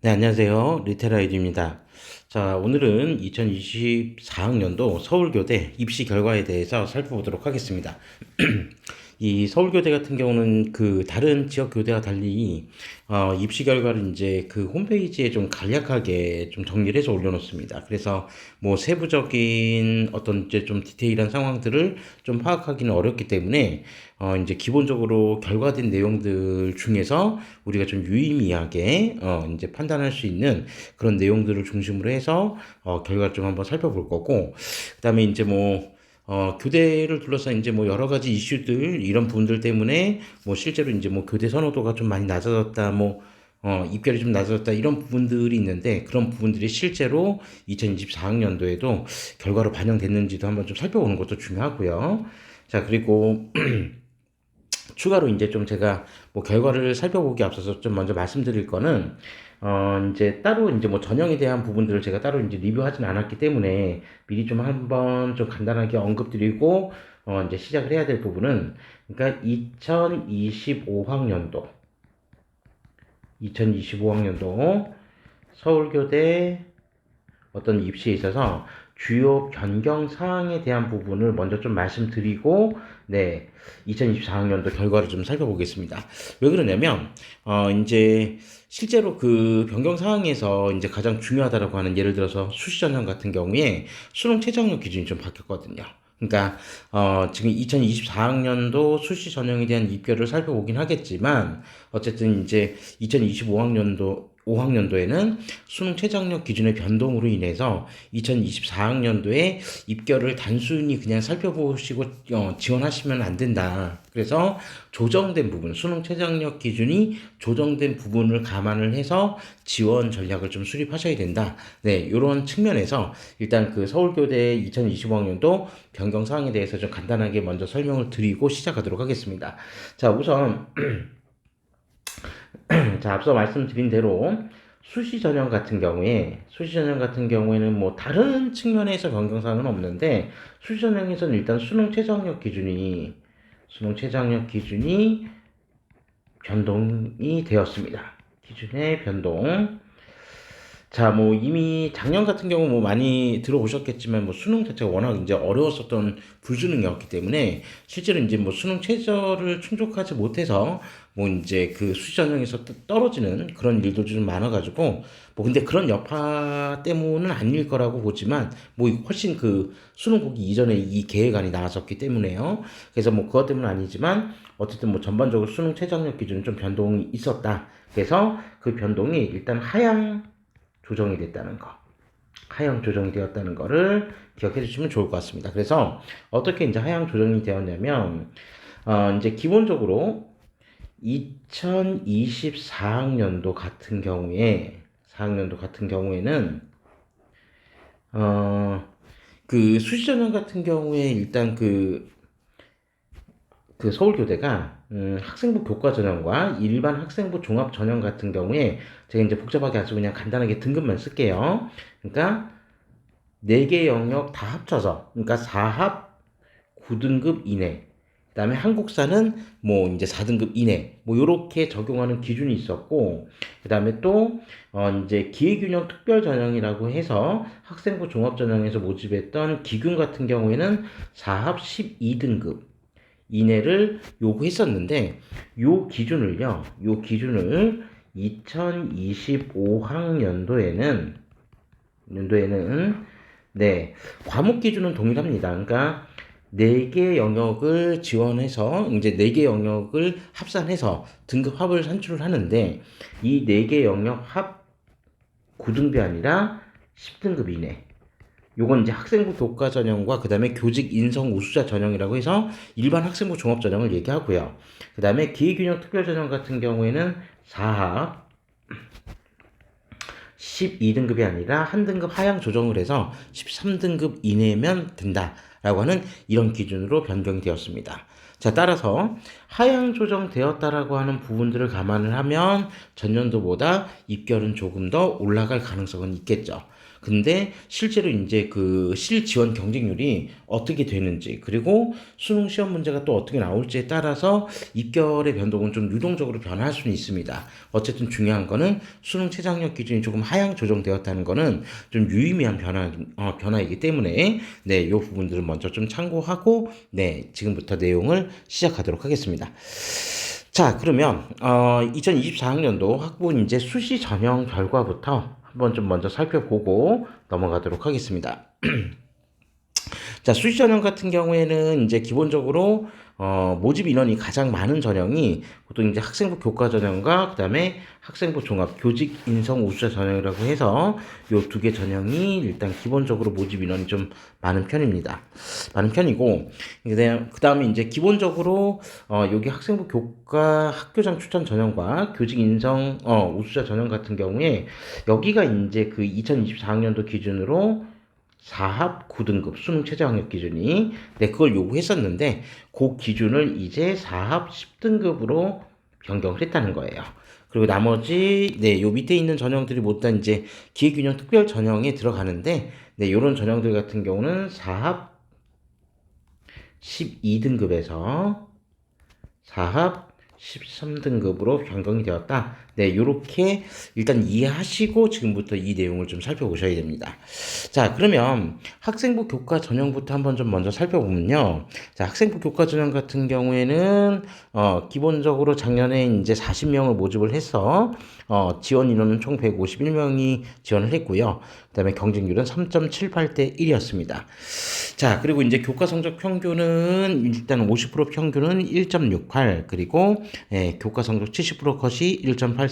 네, 안녕하세요. 리테라이드입니다. 자, 오늘은 2024학년도 서울교대 입시 결과에 대해서 살펴보도록 하겠습니다. 이 서울교대 같은 경우는 그 다른 지역 교대와 달리 입시 결과를 이제 그 홈페이지에 좀 간략하게 좀 정리를 해서 올려놓습니다. 그래서 뭐 세부적인 어떤 이제 좀 디테일한 상황들을 좀 파악하기는 어렵기 때문에 이제 기본적으로 결과된 내용들 중에서 우리가 좀 유의미하게 이제 판단할 수 있는 그런 내용들을 중심으로 해서 결과를 좀 한번 살펴볼 거고, 그다음에 이제 뭐 교대를 둘러싼 이제 뭐 여러 가지 이슈들 이런 부분들 때문에 뭐 실제로 이제 뭐 교대 선호도가 좀 많이 낮아졌다, 뭐 입결이 좀 낮아졌다 이런 부분들이 있는데, 그런 부분들이 실제로 2024학년도에도 결과로 반영됐는지도 한번 좀 살펴보는 것도 중요하고요. 자, 그리고 추가로 이제 좀 제가 뭐 결과를 살펴보기 앞서서 좀 먼저 말씀드릴 거는, 이제 따로 이제 뭐 전형에 대한 부분들을 제가 따로 이제 리뷰하진 않았기 때문에 미리 좀 한번 좀 간단하게 언급드리고, 이제 시작을 해야 될 부분은, 그러니까 2025학년도 서울교대 어떤 입시에 있어서 주요 변경 사항에 대한 부분을 먼저 좀 말씀드리고, 네, 2024학년도 결과를 좀 살펴보겠습니다. 왜 그러냐면, 이제 실제로 그 변경 사항에서 이제 가장 중요하다라고 하는, 예를 들어서 수시 전형 같은 경우에 수능 최저학력 기준이 좀 바뀌었거든요. 그러니까 지금 2024학년도 수시 전형에 대한 입결을 살펴보긴 하겠지만, 어쨌든 이제 2025학년도에는 수능 최저학력 기준의 변동으로 인해서 2024학년도에 입결을 단순히 그냥 살펴보시고 지원하시면 안 된다. 그래서 조정된 부분, 수능 최저학력 기준이 조정된 부분을 감안을 해서 지원 전략을 좀 수립하셔야 된다. 네, 이런 측면에서 일단 그 서울교대 2025학년도 변경 사항에 대해서 좀 간단하게 먼저 설명을 드리고 시작하도록 하겠습니다. 자, 우선 자, 앞서 말씀드린 대로 수시 전형 같은 경우에는 뭐 다른 측면에서 변경사항은 없는데, 수시 전형에서는 일단 수능 최저학력 기준이 변동이 되었습니다. 기준의 변동. 자, 뭐 이미 작년 같은 경우 뭐 많이 들어오셨겠지만, 뭐 수능 자체가 워낙 이제 어려웠었던 불수능이었기 때문에 실제로 이제 뭐 수능 최저를 충족하지 못해서 뭐 이제 그 수시 전형에서 떨어지는 그런 일도 좀 많아가지고, 뭐 근데 그런 여파 때문은 아닐 거라고 보지만, 뭐 훨씬 그 수능 보기 이전에 이 계획안이 나왔었기 때문에요. 그래서 뭐 그것 때문은 아니지만 어쨌든 뭐 전반적으로 수능 최저학력 기준은 좀 변동이 있었다. 그래서 그 변동이 일단 하향 조정이 됐다는 거, 하향 조정이 되었다는 거를 기억해 주시면 좋을 것 같습니다. 그래서 어떻게 이제 하향 조정이 되었냐면, 이제 기본적으로 2024학년도 같은 경우에, 4학년도 같은 경우에는, 그 수시전형 같은 경우에 일단 그 서울교대가 학생부 교과 전형과 일반 학생부 종합 전형 같은 경우에, 제가 이제 복잡하게 안 쓰고 그냥 간단하게 등급만 쓸게요. 그러니까 4개 영역 다 합쳐서, 그러니까 4합 9등급 이내, 그 다음에 한국사는 뭐 이제 4등급 이내, 뭐 요렇게 적용하는 기준이 있었고, 그 다음에 또 이제 기회균형 특별 전형이라고 해서 학생부 종합 전형에서 모집했던 기균 같은 경우에는 4합 12등급 이내를 요구했었는데, 요 기준을 2025학년도에는 네, 과목 기준은 동일합니다. 그러니까 4개 영역을 지원해서 이제 4개 영역을 합산해서 등급 합을 산출을 하는데, 이 4개 영역 합 9등급이 아니라 10등급 이내. 요건 이제 학생부 교과 전형과 그 다음에 교직 인성 우수자 전형이라고 해서 일반 학생부 종합 전형을 얘기하고요. 그 다음에 기회균형 특별 전형 같은 경우에는 4합 12등급이 아니라 한 등급 하향 조정을 해서 13등급 이내면 된다라고 하는 이런 기준으로 변경이 되었습니다. 자, 따라서 하향 조정되었다라고 하는 부분들을 감안을 하면 전년도보다 입결은 조금 더 올라갈 가능성은 있겠죠. 근데 실제로 이제 그 실 지원 경쟁률이 어떻게 되는지, 그리고 수능 시험 문제가 또 어떻게 나올지에 따라서 입결의 변동은 좀 유동적으로 변할 수는 있습니다. 어쨌든 중요한 거는 수능 최저학력 기준이 조금 하향 조정되었다는 거는 좀 유의미한 변화이기 때문에 네, 요 부분들을 먼저 좀 참고하고 네, 지금부터 내용을 시작하도록 하겠습니다. 자, 그러면 2024학년도 학부 이제 수시 전형 결과부터 한번 좀 먼저 살펴보고 넘어가도록 하겠습니다. 자, 수시 전형 같은 경우에는 이제 기본적으로 모집 인원이 가장 많은 전형이 보통 이제 학생부 교과 전형과 그다음에 학생부 종합 교직 인성 우수자 전형이라고 해서 요 두 개 전형이 일단 기본적으로 모집 인원이 좀 많은 편입니다. 많은 편이고 그다음에 이제 기본적으로 여기 학생부 교과 학교장 추천 전형과 교직 인성 우수자 전형 같은 경우에 여기가 이제 그 2024학년도 기준으로 4합 9등급 수능 최저학력 기준이 네, 그걸 요구했었는데 그 기준을 이제 4합 10등급으로 변경을 했다는 거예요. 그리고 나머지 네, 요 밑에 있는 전형들이 모두 다 이제 기회균형 특별 전형에 들어가는데 네, 요런 전형들 같은 경우는 4합 12등급에서 4합 13등급으로 변경이 되었다. 네, 요렇게 일단 이해하시고 지금부터 이 내용을 좀 살펴보셔야 됩니다. 자, 그러면 학생부 교과 전형부터 한번 좀 먼저 살펴보면요. 자, 학생부 교과 전형 같은 경우에는 기본적으로 작년에 이제 40명을 모집을 해서 지원 인원은 총 151명이 지원을 했고요. 그다음에 경쟁률은 3.78대 1이었습니다. 자, 그리고 이제 교과 성적 평균은 일단 50% 평균은 1.68, 그리고 교과 성적 70% 컷이 1.83,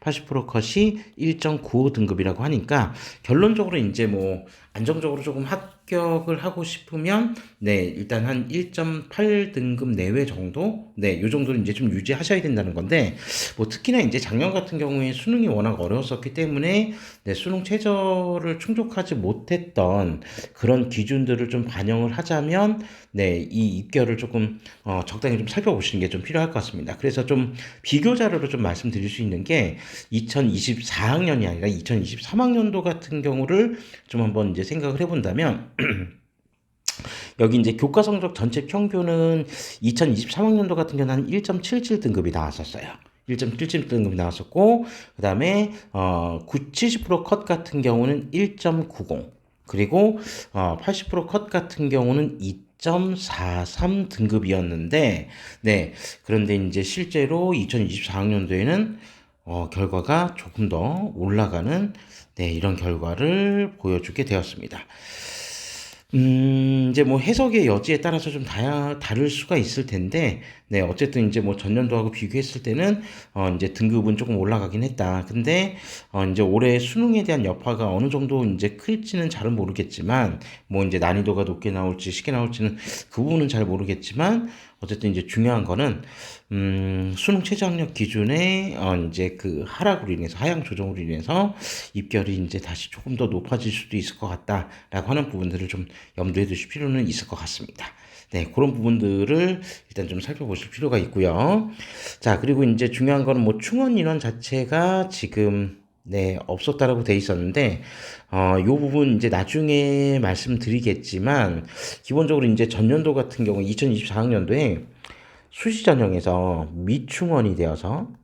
80% 컷이 1.95 등급이라고 하니까 결론적으로 이제 뭐 안정적으로 조금 합격을 하고 싶으면 네, 일단 한 1.8 등급 내외 정도? 네, 요 정도는 이제 좀 유지하셔야 된다는 건데 뭐 특히나 이제 작년 같은 경우에 수능이 워낙 어려웠었기 때문에 네, 수능 최저를 충족하지 못했던 그런 기준들을 좀 반영을 하자면 네, 이 입결을 조금 적당히 좀 살펴보시는 게 좀 필요할 것 같습니다. 그래서 좀 비교 자료로 좀 말씀드릴 수 있는 게 2024학년이 아니라 2023학년도 같은 경우를 좀 한번 이제 생각을 해본다면 여기 이제 교과 성적 전체 평균은 2023학년도 같은 경우는 한 1.77 등급이 나왔었어요. 1.77 등급이 나왔었고 그다음에 70%컷 같은 경우는 1.90, 그리고 80%컷 같은 경우는 2.43 등급이었는데 네, 그런데 이제 실제로 2024학년도에는 결과가 조금 더 올라가는 네, 이런 결과를 보여주게 되었습니다. 이제 뭐 해석의 여지에 따라서 좀 다를 수가 있을 텐데, 네, 어쨌든 이제 뭐 전년도하고 비교했을 때는, 이제 등급은 조금 올라가긴 했다. 근데, 이제 올해 수능에 대한 여파가 어느 정도 이제 클지는 잘은 모르겠지만, 뭐 이제 난이도가 높게 나올지 쉽게 나올지는 그 부분은 잘 모르겠지만, 어쨌든 이제 중요한 거는, 수능 최저학력 기준의, 이제 그 하락으로 인해서, 하향 조정으로 인해서 입결이 이제 다시 조금 더 높아질 수도 있을 것 같다라고 하는 부분들을 좀 염두에 두실 필요는 있을 것 같습니다. 네, 그런 부분들을 일단 좀 살펴보실 필요가 있고요. 자, 그리고 이제 중요한 거는 뭐 충원 인원 자체가 지금 네, 없었다라고 돼 있었는데, 요 부분 이제 나중에 말씀드리겠지만, 기본적으로 이제 전년도 같은 경우 2024학년도에 수시 전형에서 미충원이 되어서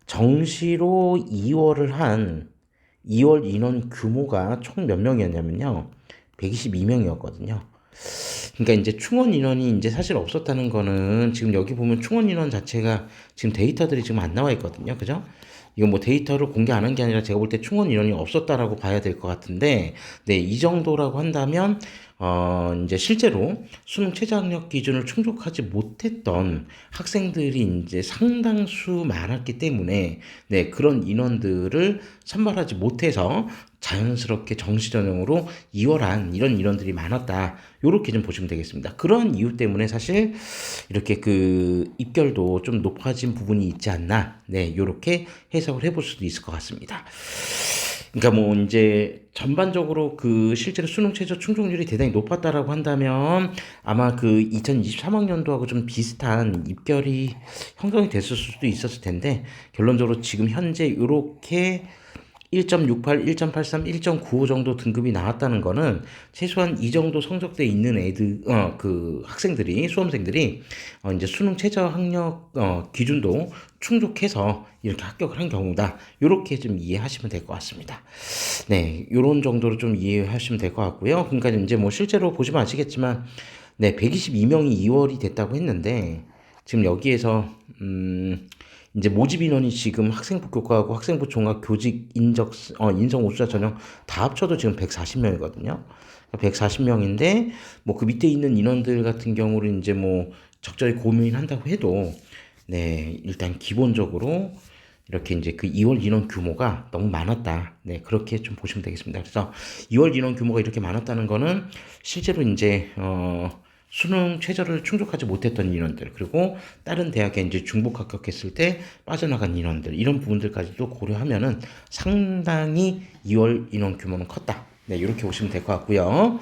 정시로 2월 인원 규모가 총 몇 명이었냐면요. 122명이었거든요. 그러니까 이제 충원 인원이 이제 사실 없었다는 거는 지금 여기 보면 충원 인원 자체가 지금 데이터들이 지금 안 나와 있거든요. 그죠? 이건 뭐 데이터를 공개 안 한 게 아니라 제가 볼 때 충원 인원이 없었다라고 봐야 될 것 같은데, 네, 이 정도라고 한다면, 이제 실제로 수능 최저학력 기준을 충족하지 못했던 학생들이 이제 상당수 많았기 때문에, 네, 그런 인원들을 선발하지 못해서 자연스럽게 정시 전형으로 이월한 이런 인원들이 많았다. 요렇게 좀 보시면 되겠습니다. 그런 이유 때문에 사실 이렇게 그 입결도 좀 높아진 부분이 있지 않나. 네, 요렇게 해석을 해볼 수도 있을 것 같습니다. 그러니까 뭐 이제 전반적으로 그 실제로 수능 최저 충족률이 대단히 높았다라고 한다면 아마 그 2023학년도하고 좀 비슷한 입결이 형성이 됐을 수도 있었을 텐데 결론적으로 지금 현재 이렇게 1.68, 1.83, 1.95 정도 등급이 나왔다는 거는 최소한 이 정도 성적대에 있는 애들, 그 학생들이, 수험생들이, 이제 수능 최저 학력, 기준도 충족해서 이렇게 합격을 한 경우다. 요렇게 좀 이해하시면 될 것 같습니다. 네, 요런 정도로 좀 이해하시면 될 것 같고요. 그러니까 이제 뭐 실제로 보시면 아시겠지만, 네, 122명이 2월이 됐다고 했는데, 지금 여기에서, 이제 모집 인원이 지금 학생부 교과하고 학생부 종합 교직 인성 우수자 전형 다 합쳐도 지금 140명이거든요. 140명인데 뭐 그 밑에 있는 인원들 같은 경우는 이제 뭐 적절히 고민한다고 해도 네, 일단 기본적으로 이렇게 이제 그 2월 인원 규모가 너무 많았다. 네, 그렇게 좀 보시면 되겠습니다. 그래서 2월 인원 규모가 이렇게 많았다는 거는 실제로 이제 수능 최저를 충족하지 못했던 인원들, 그리고 다른 대학에 이제 중복 합격했을 때 빠져나간 인원들, 이런 부분들까지도 고려하면은 상당히 2월 인원 규모는 컸다. 네, 이렇게 보시면 될 것 같고요.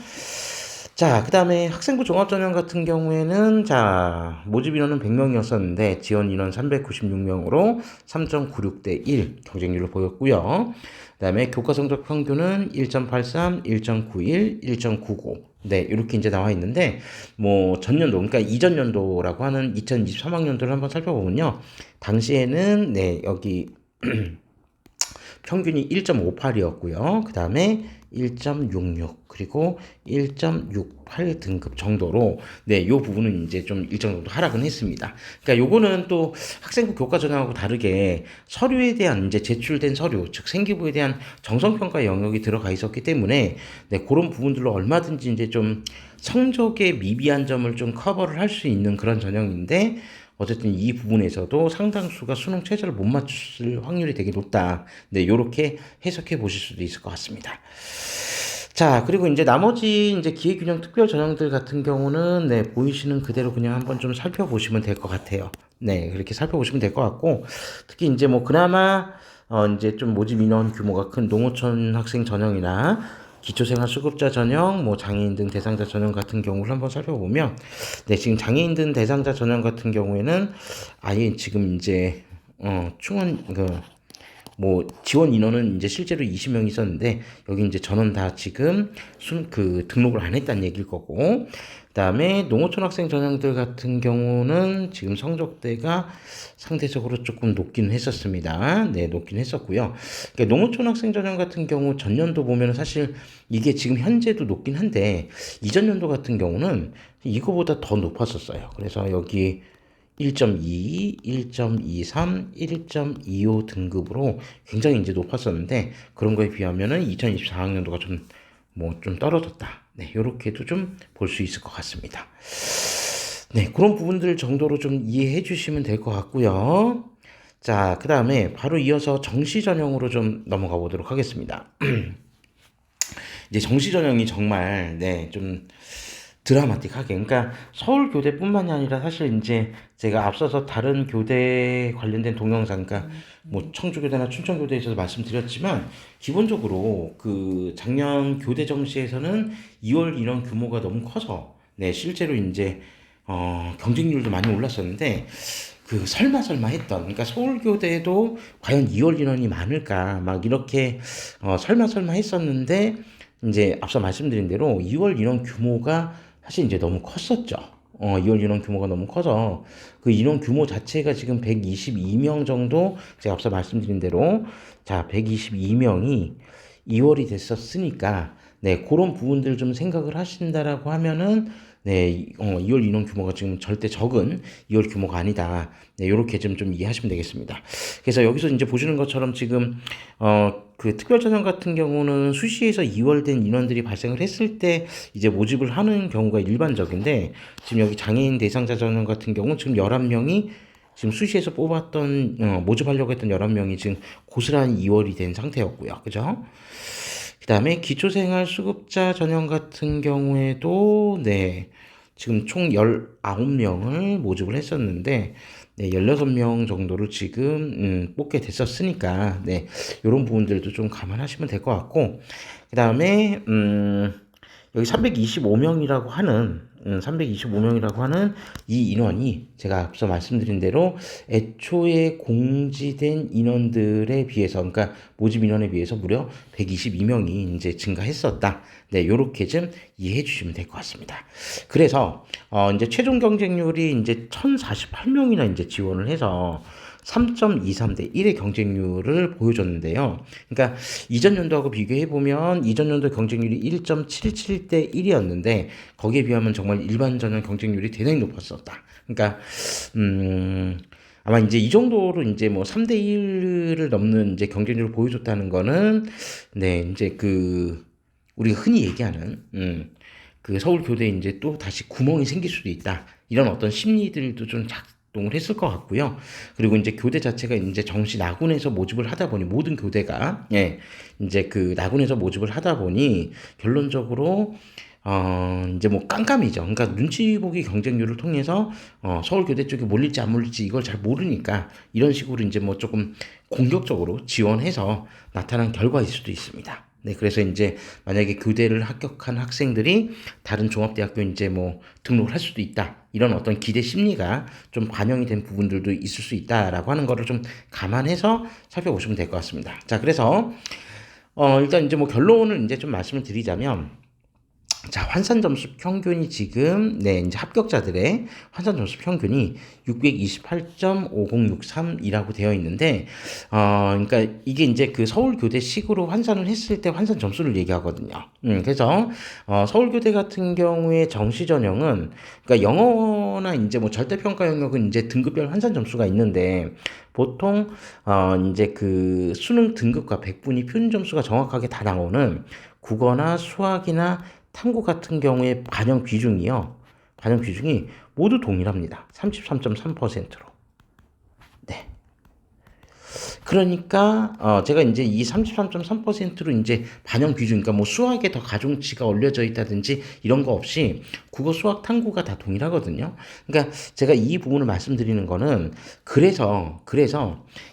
자, 그 다음에 학생부 종합전형 같은 경우에는, 자, 모집 인원은 100명이었었는데, 지원 인원 396명으로 3.96대 1 경쟁률을 보였고요. 그 다음에 교과 성적 평균은 1.83, 1.91, 1.99. 네, 이렇게 이제 나와 있는데, 뭐, 전년도, 그러니까 이전 연도라고 하는 2023학년도를 한번 살펴보면요. 당시에는, 네, 여기, 평균이 1.58이었고요. 그 다음에 1.66 그리고 1.68 등급 정도로 네, 요 부분은 이제 좀 일정 정도 하락은 했습니다. 그러니까 요거는 또 학생부 교과 전형하고 다르게 서류에 대한 이제 제출된 서류, 즉 생기부에 대한 정성 평가 영역이 들어가 있었기 때문에 네, 그런 부분들로 얼마든지 이제 좀 성적의 미비한 점을 좀 커버를 할 수 있는 그런 전형인데 어쨌든 이 부분에서도 상당수가 수능 최저를 못 맞출 확률이 되게 높다. 네, 요렇게 해석해 보실 수도 있을 것 같습니다. 자, 그리고 이제 나머지 이제 기회균형 특별 전형들 같은 경우는 네, 보이시는 그대로 그냥 한번 좀 살펴보시면 될 것 같아요. 네, 그렇게 살펴보시면 될 것 같고, 특히 이제 뭐 그나마 이제 좀 모집 인원 규모가 큰 농어촌 학생 전형이나 기초생활 수급자 전형, 뭐 장애인 등 대상자 전형 같은 경우를 한번 살펴보면, 네, 지금 장애인 등 대상자 전형 같은 경우에는 아예 지금 이제 충원 뭐 지원 인원은 이제 실제로 20명이 있었는데 여기 이제 전원 다 지금 등록을 안 했다는 얘기일 거고, 그다음에 농어촌 학생 전형들 같은 경우는 지금 성적대가 상대적으로 조금 높긴 했었습니다. 네, 높긴 했었고요. 그러니까 농어촌 학생 전형 같은 경우 전년도 보면 사실 이게 지금 현재도 높긴 한데 이전 연도 같은 경우는 이거보다 더 높았었어요. 그래서 여기 1.22, 1.23, 1.25 등급으로 굉장히 이제 높았었는데 그런 거에 비하면은 2024학년도가 좀 떨어졌다. 네, 요렇게도 좀 볼 수 있을 것 같습니다. 네, 그런 부분들 정도로 좀 이해해 주시면 될 것 같고요. 자, 그 다음에 바로 이어서 정시 전형으로 좀 넘어가 보도록 하겠습니다. 이제 정시 전형이 정말 좀 드라마틱하게, 그러니까 서울 교대뿐만이 아니라 사실 이제 제가 앞서서 다른 교대 관련된 동영상, 그러니까 뭐 청주교대나 춘천교대에 있어서 말씀드렸지만 기본적으로 그 작년 교대 정시에서는 2월 인원 규모가 너무 커서 네, 실제로 이제 경쟁률도 많이 올랐었는데 그 설마 했던, 그러니까 서울교대도 과연 2월 인원이 많을까 막 이렇게 설마 했었는데 이제 앞서 말씀드린 대로 2월 인원 규모가 사실 이제 너무 컸었죠. 2월 인원 규모가 너무 커서 그 인원 규모 자체가 지금 122명 정도, 제가 앞서 말씀드린 대로 자 122명이 2월이 됐었으니까 네, 그런 부분들 좀 생각을 하신다라고 하면은 네, 2월 인원 규모가 지금 절대 적은 2월 규모가 아니다. 네, 요렇게 좀 이해하시면 되겠습니다. 그래서 여기서 이제 보시는 것처럼 지금 그 특별전형 같은 경우는 수시에서 2월 된 인원들이 발생을 했을 때 이제 모집을 하는 경우가 일반적인데, 지금 여기 장애인 대상자 전형 같은 경우는 지금 11명이 지금 수시에서 뽑았던 모집하려고 했던 11명이 지금 고스란히 2월이 된 상태였고요. 그죠? 그 다음에 기초생활 수급자 전형 같은 경우에도 네, 지금 총 19명을 모집을 했었는데 네, 16명 정도를 지금 뽑게 됐었으니까 네, 요런 부분들도 좀 감안하시면 될 것 같고 그다음에 여기 325명이라고 하는 325명이라고 하는 이 인원이 제가 앞서 말씀드린 대로 애초에 공지된 인원들에 비해서 그러니까 모집 인원에 비해서 무려 122명이 이제 증가했었다. 네, 요렇게 좀 이해해 주시면 될 것 같습니다. 그래서 이제 최종 경쟁률이 이제 1048명이나 이제 지원을 해서 3.23대 1의 경쟁률을 보여줬는데요. 그러니까 이전 연도하고 비교해 보면 이전 연도 경쟁률이 1.77대 1이었는데 거기에 비하면 정말 일반 전형 경쟁률이 대단히 높았었다. 그러니까 아마 이제 이 정도로 이제 뭐 3대 1을 넘는 이제 경쟁률을 보여줬다는 거는 네, 이제 그 우리가 흔히 얘기하는 그 서울 교대에 이제 또 다시 구멍이 생길 수도 있다. 이런 어떤 심리들도 좀 작동을 했을 것 같고요. 그리고 이제 교대 자체가 이제 정시 나군에서 모집을 하다 보니 모든 교대가 예, 이제 그 나군에서 모집을 하다 보니 결론적으로 이제 뭐 깜깜이죠. 그러니까 눈치 보기 경쟁률을 통해서 서울교대 쪽에 몰릴지 안 몰릴지 이걸 잘 모르니까 이런 식으로 이제 뭐 조금 공격적으로 지원해서 나타난 결과일 수도 있습니다. 네, 그래서 이제 만약에 교대를 합격한 학생들이 다른 종합대학교 이제 뭐 등록을 할 수도 있다. 이런 어떤 기대 심리가 좀 반영이 된 부분들도 있을 수 있다라고 하는 거를 좀 감안해서 살펴보시면 될 것 같습니다. 자, 그래서 일단 이제 뭐 결론을 이제 좀 말씀을 드리자면 자, 환산 점수 평균이 지금, 네, 이제 합격자들의 환산 점수 평균이 628.5063이라고 되어 있는데, 그러니까 이게 이제 그 서울교대식으로 환산을 했을 때 환산 점수를 얘기하거든요. 그래서, 서울교대 같은 경우에 정시 전형은, 그러니까 영어나 이제 뭐 절대평가 영역은 이제 등급별 환산 점수가 있는데, 보통, 이제 그 수능 등급과 백분위 표준 점수가 정확하게 다 나오는 국어나 수학이나 탐구 같은 경우에 반영 비중이요. 반영 비중이 모두 동일합니다. 33.3%로. 네. 그러니까 제가 이제 이 33.3%로 이제 반영 비중, 그러니까 뭐 수학에 더 가중치가 올려져 있다든지 이런 거 없이 국어, 수학, 탐구가 다 동일하거든요. 그러니까 제가 이 부분을 말씀드리는 거는 그래서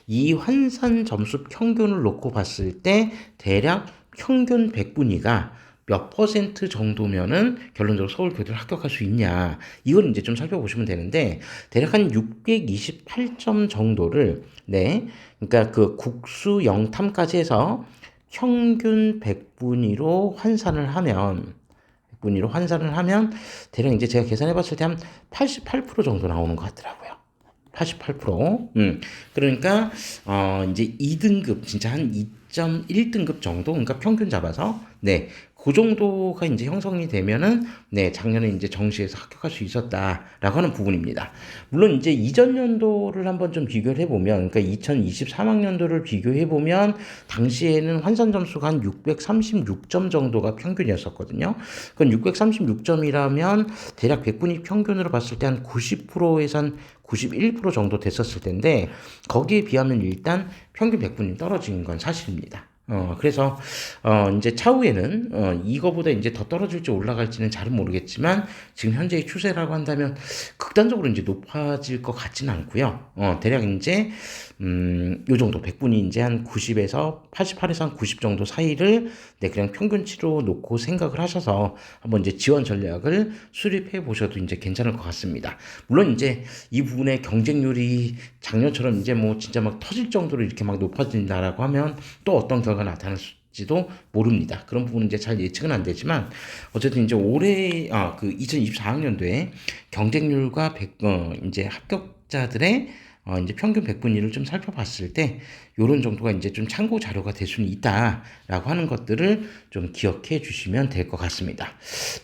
이 환산 점수 평균을 놓고 봤을 때 대략 평균 백분위가 몇 퍼센트 정도면은 결론적으로 서울교대를 합격할 수 있냐. 이걸 이제 좀 살펴보시면 되는데, 대략 한 628점 정도를, 네. 그러니까 그 국수 영탐까지 해서 평균 백분위로 환산을 하면, 대략 이제 제가 계산해 봤을 때 한 88% 정도 나오는 것 같더라고요. 88%. 그러니까 이제 2등급 진짜 한 2.1등급 정도 그러니까 평균 잡아서 네. 그 정도가 이제 형성이 되면은 네, 작년에 이제 정시에서 합격할 수 있었다라고 하는 부분입니다. 물론 이제 이전 연도를 한번 좀 비교를 해보면, 그러니까 2023학년도를 비교해보면, 당시에는 환산 점수가 한 636점 정도가 평균이었었거든요. 그건 636점이라면 대략 백분위 평균으로 봤을 때 한 90%에서 한 91% 정도 됐었을 텐데, 거기에 비하면 일단 평균 백분위 떨어진 건 사실입니다. 그래서, 이제 차후에는, 이거보다 이제 더 떨어질지 올라갈지는 잘은 모르겠지만, 지금 현재의 추세라고 한다면, 극단적으로 이제 높아질 것 같지는 않고요. 대략 이제, 요 정도, 백분이 이제 한 90에서 88에서 한 90 정도 사이를, 네, 그냥 평균치로 놓고 생각을 하셔서, 한번 이제 지원 전략을 수립해 보셔도 이제 괜찮을 것 같습니다. 물론 이제 이 부분의 경쟁률이 작년처럼 이제 뭐 진짜 막 터질 정도로 이렇게 막 높아진다라고 하면, 또 어떤 결과가 나타날지도 모릅니다. 그런 부분은 이제 잘 예측은 안 되지만 어쨌든 이제 올해 그 2024학년도에 경쟁률과 이제 합격자들의 이제 평균 백분위를 좀 살펴봤을 때 요런 정도가 이제 좀 참고 자료가 될 수는 있다라고 하는 것들을 좀 기억해 주시면 될 것 같습니다.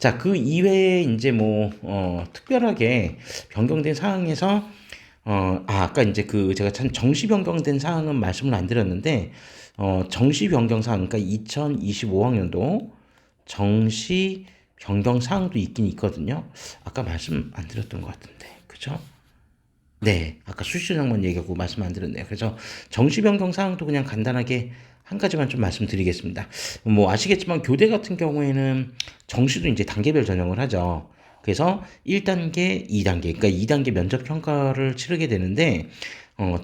자, 그 이외에 이제 뭐 특별하게 변경된 사항에서 아까 이제 그 제가 참 정시 변경된 사항은 말씀을 안 드렸는데 정시 변경 사항, 그러니까 2025학년도 정시 변경 사항도 있긴 있거든요. 아까 말씀 안 드렸던 것 같은데, 그죠? 네, 아까 수시전형만 얘기하고 말씀 안 드렸네요. 그래서 정시 변경 사항도 그냥 간단하게 한 가지만 좀 말씀드리겠습니다. 뭐 아시겠지만 교대 같은 경우에는 정시도 이제 단계별 전형을 하죠. 그래서 1단계, 2단계, 그러니까 2단계 면접 평가를 치르게 되는데,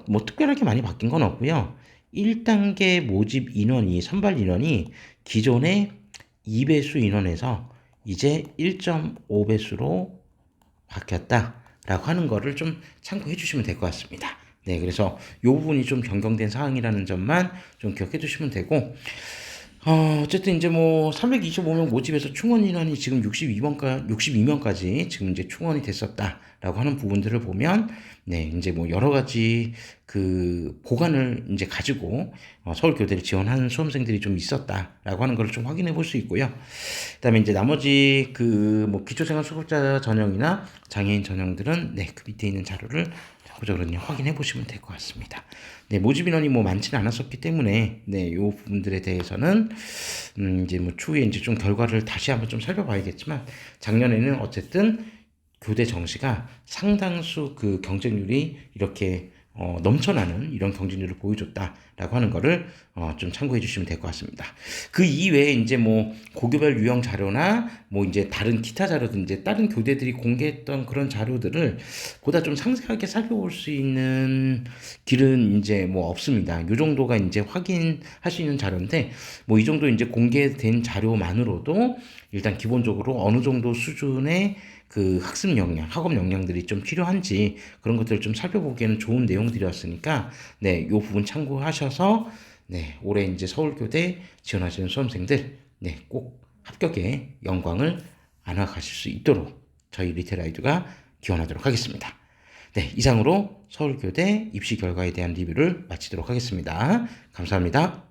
뭐 특별하게 많이 바뀐 건 없고요. 1단계 모집 인원이, 선발 인원이 기존의 2배수 인원에서 이제 1.5배수로 바뀌었다라고 하는 거를 좀 참고해 주시면 될 것 같습니다. 네, 그래서 이 부분이 좀 변경된 사항이라는 점만 좀 기억해 두시면 되고, 어쨌든 이제 뭐 325명 모집에서 충원 인원이 지금 62명까지 지금 이제 충원이 됐었다라고 하는 부분들을 보면, 네, 이제 뭐 여러 가지 그 보관을 이제 가지고 서울교대를 지원하는 수험생들이 좀 있었다라고 하는 걸 좀 확인해 볼 수 있고요. 그다음에 이제 나머지 그 뭐 기초생활 수급자 전형이나 장애인 전형들은 네, 그 밑에 있는 자료를 참고적으로 확인해 보시면 될 것 같습니다. 네, 모집 인원이 뭐 많지는 않았었기 때문에 네, 요 부분들에 대해서는 이제 뭐 추후에 이제 좀 결과를 다시 한번 좀 살펴봐야겠지만 작년에는 어쨌든 교대 정시가 상당수 그 경쟁률이 이렇게 넘쳐나는 이런 경쟁률을 보여줬다라고 하는 거를 좀 참고해 주시면 될 것 같습니다. 그 이외에 이제 뭐 고교별 유형 자료나 뭐 이제 다른 기타 자료들 이제 다른 교대들이 공개했던 그런 자료들을 보다 좀 상세하게 살펴볼 수 있는 길은 이제 뭐 없습니다. 이 정도가 이제 확인할 수 있는 자료인데 뭐 이 정도 이제 공개된 자료만으로도 일단 기본적으로 어느 정도 수준의 그 학습 역량, 학업 역량들이 좀 필요한지 그런 것들을 좀 살펴보기에는 좋은 내용들이었으니까 네, 이 부분 참고하셔서 네, 올해 이제 서울교대 지원하시는 수험생들 네, 꼭 합격의 영광을 안아가실 수 있도록 저희 리테라이드가 기원하도록 하겠습니다. 네, 이상으로 서울교대 입시 결과에 대한 리뷰를 마치도록 하겠습니다. 감사합니다.